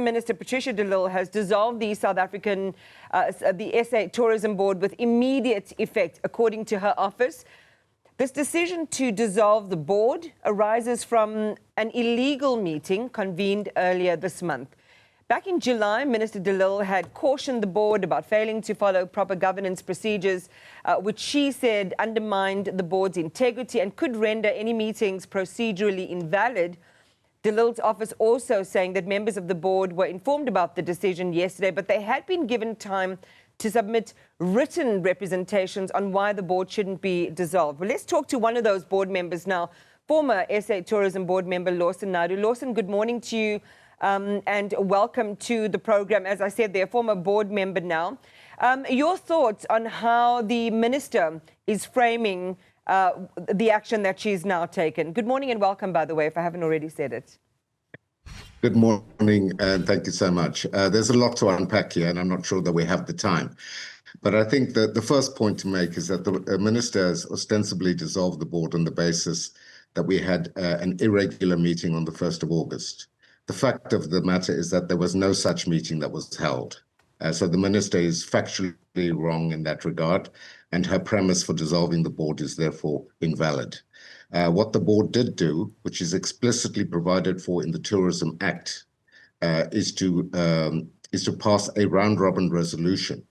Minister Patricia de Lille has dissolved the South African, the SA Tourism Board with immediate effect, according to her office. This decision to dissolve the board arises from an illegal meeting convened earlier this month. Back in July, Minister de Lille had cautioned the board about failing to follow proper governance procedures, which she said undermined the board's integrity and could render any meetings procedurally invalid. De Lille's office also saying that members of the board were informed about the decision yesterday, but they had been given time to submit written representations on why the board shouldn't be dissolved. Well, let's talk to one of those board members now, former SA Tourism Board member Lawson Naidoo. Lawson, good morning to you. And welcome to the program. As I said, they're a former board member now. Your thoughts on how the minister is framing the action that she's now taken. Good morning and welcome, by the way, if I haven't already said it. Good morning and thank you so much. There's a lot to unpack here and I'm not sure that we have the time. But I think that the first point to make is that the minister has ostensibly dissolved the board on the basis that we had an irregular meeting on the 1st of August. The fact of the matter is that there was no such meeting that was held. So the minister is factually wrong in that regard, and her premise for dissolving the board is therefore invalid. What the board did do, which is explicitly provided for in the Tourism Act, is to pass a round-robin resolution,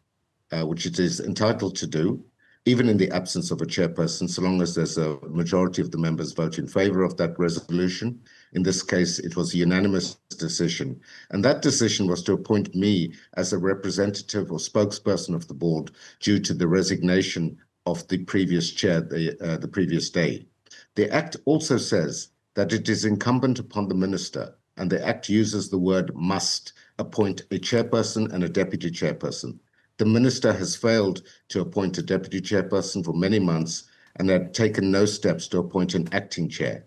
which it is entitled to do, even in the absence of a chairperson, so long as there's a majority of the members vote in favor of that resolution. In this case, it was a unanimous decision. And that decision was to appoint me as a representative or spokesperson of the board due to the resignation of the previous chair the previous day. The Act also says that it is incumbent upon the minister, and the Act uses the word must, appoint a chairperson and a deputy chairperson. The minister has failed to appoint a deputy chairperson for many months and had taken no steps to appoint an acting chair.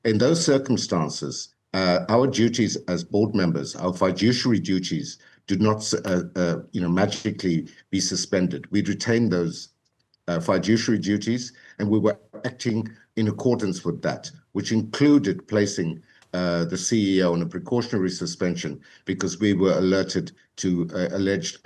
In those circumstances, our duties as board members, our fiduciary duties, do not magically be suspended. We retain those fiduciary duties, and we were acting in accordance with that, which included placing the CEO on a precautionary suspension because we were alerted to alleged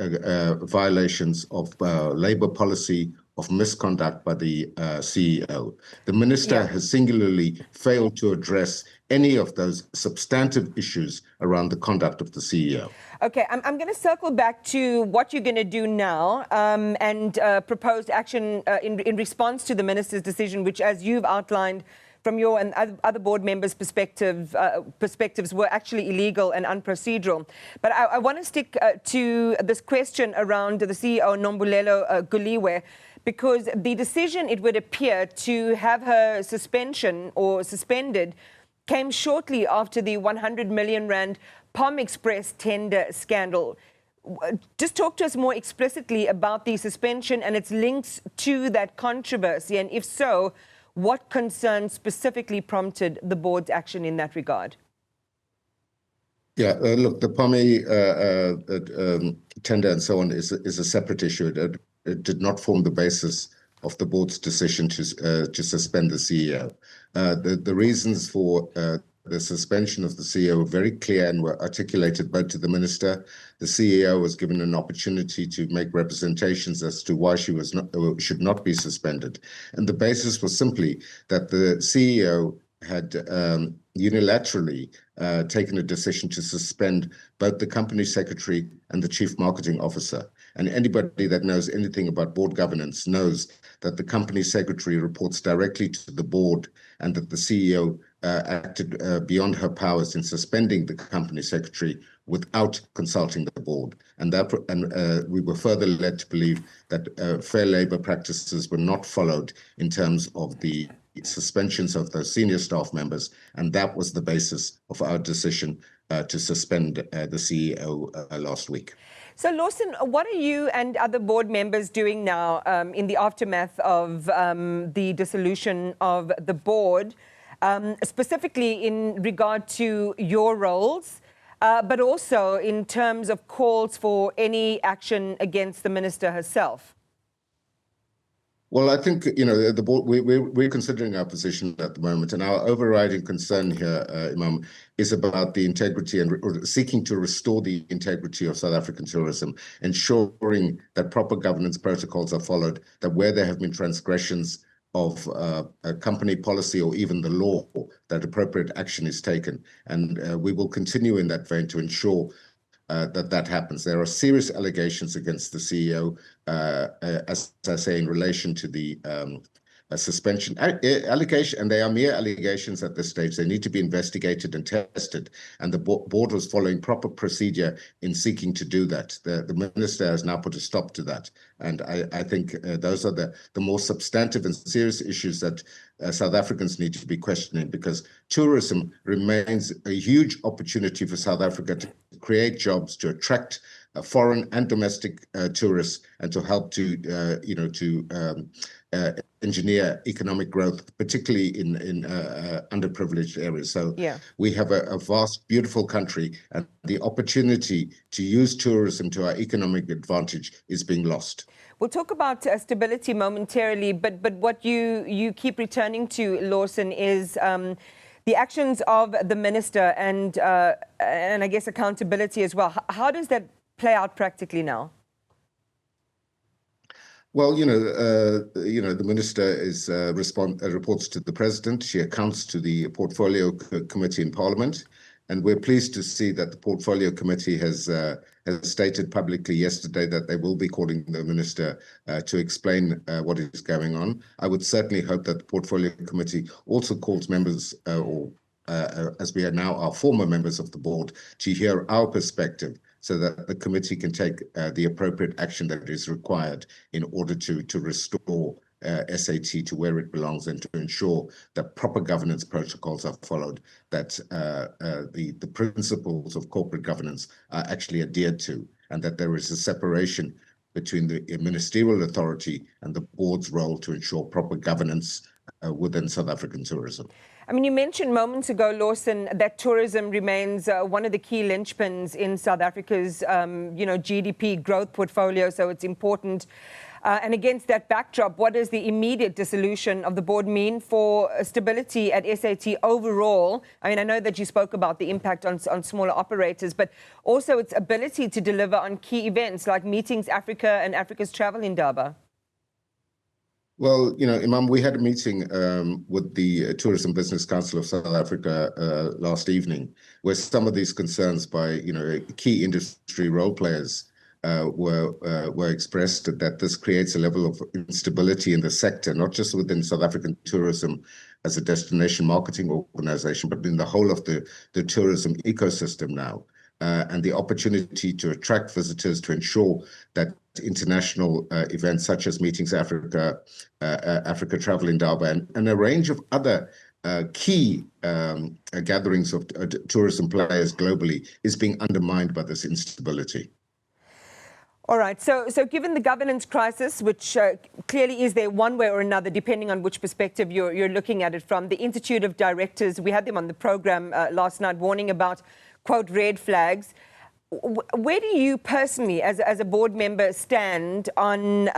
violations of labor policy of misconduct by the CEO. The minister has singularly failed to address any of those substantive issues around the conduct of the CEO. Okay, I'm going to circle back to what you're going to do now and proposed action in response to the minister's decision, which, as you've outlined, from your and other board members' perspectives were actually illegal and unprocedural. But I want to stick to this question around the CEO, Nombulelo Guliwe, because the decision, it would appear, to have her suspension or suspended came shortly after the 100 million rand Palm Express tender scandal. Just talk to us more explicitly about the suspension and its links to that controversy, and if so, what concerns specifically prompted the board's action in that regard? Yeah, look, the POMI tender and so on is a separate issue. It did not form the basis of the board's decision to suspend the CEO. The reasons for the suspension of the CEO were very clear and were articulated both to the minister. The CEO was given an opportunity to make representations as to why she was should not be suspended. And the basis was simply that the CEO had unilaterally taken a decision to suspend both the company secretary and the chief marketing officer. And anybody that knows anything about board governance knows that the company secretary reports directly to the board and that the CEO acted beyond her powers in suspending the company secretary without consulting the board. And we were further led to believe that fair labor practices were not followed in terms of the suspensions of those senior staff members, and that was the basis of our decision to suspend the CEO last week. So, Lawson, what are you and other board members doing now in the aftermath of the dissolution of the board, specifically in regard to your roles, but also in terms of calls for any action against the minister herself? Well, I think, the board, we're considering our position at the moment, and our overriding concern here, Imam, is about the integrity or seeking to restore the integrity of South African tourism, ensuring that proper governance protocols are followed, that where there have been transgressions of a company policy or even the law, that appropriate action is taken. And we will continue in that vein to ensure that happens. There are serious allegations against the CEO, as I say, in relation to the suspension allegation, and they are mere allegations at this stage. They need to be investigated and tested, and the board was following proper procedure in seeking to do that. The minister has now put a stop to that, and I think those are the more substantive and serious issues that South Africans need to be questioning, because tourism remains a huge opportunity for South Africa to create jobs, to attract foreign and domestic tourists, and to help to engineer economic growth, particularly in underprivileged areas. So we have a vast, beautiful country, and the opportunity to use tourism to our economic advantage is being lost. We'll talk about stability momentarily, but what you keep returning to, Lawson, is the actions of the minister and I guess accountability as well. How does that play out practically now? Well, the minister is reports to the president. She accounts to the portfolio committee in Parliament, and we're pleased to see that the portfolio committee has stated publicly yesterday that they will be calling the minister to explain what is going on. I would certainly hope that the portfolio committee also calls members, as we are now our former members of the board, to hear our perspective, so that the committee can take the appropriate action that is required in order to restore SAT to where it belongs, and to ensure that proper governance protocols are followed, that the principles of corporate governance are actually adhered to, and that there is a separation between the ministerial authority and the board's role to ensure proper governance within South African tourism. I mean, you mentioned moments ago, Lawson, that tourism remains one of the key linchpins in South Africa's, GDP growth portfolio, so it's important. And against that backdrop, what does the immediate dissolution of the board mean for stability at SAT overall? I mean, I know that you spoke about the impact on smaller operators, but also its ability to deliver on key events like Meetings Africa and Africa's Travel Indaba. Well, Imam, we had a meeting with the Tourism Business Council of South Africa last evening, where some of these concerns by, key industry role players were expressed, that this creates a level of instability in the sector, not just within South African tourism as a destination marketing organization, but in the whole of the tourism ecosystem now. And the opportunity to attract visitors, to ensure that international events such as Meetings Africa, Africa Travel Indaba, and a range of other key gatherings of tourism players globally is being undermined by this instability. All right. So given the governance crisis, which clearly is there one way or another, depending on which perspective you're looking at it from, the Institute of Directors, we had them on the program last night warning about, quote, red flags. Where do you personally, as a board member, stand on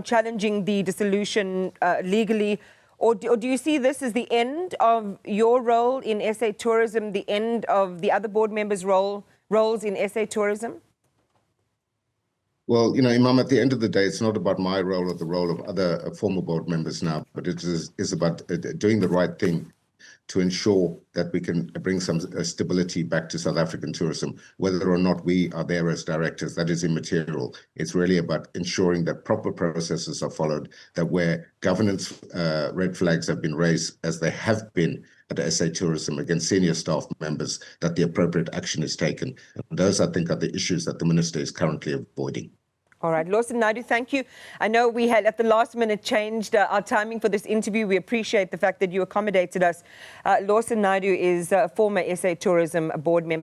challenging the dissolution legally? Or do you see this as the end of your role in SA Tourism, the end of the other board members' roles in SA Tourism? Well, Imam, at the end of the day, it's not about my role or the role of other former board members now, but it is about doing the right thing to ensure that we can bring some stability back to South African tourism. Whether or not we are there as directors, that is immaterial. It's really about ensuring that proper processes are followed, that where governance red flags have been raised, as they have been at SA Tourism against senior staff members, that the appropriate action is taken. And those, I think, are the issues that the minister is currently avoiding. All right, Lawson Naidoo, thank you. I know we had at the last minute changed our timing for this interview. We appreciate the fact that you accommodated us. Lawson Naidoo is a former SA Tourism board member.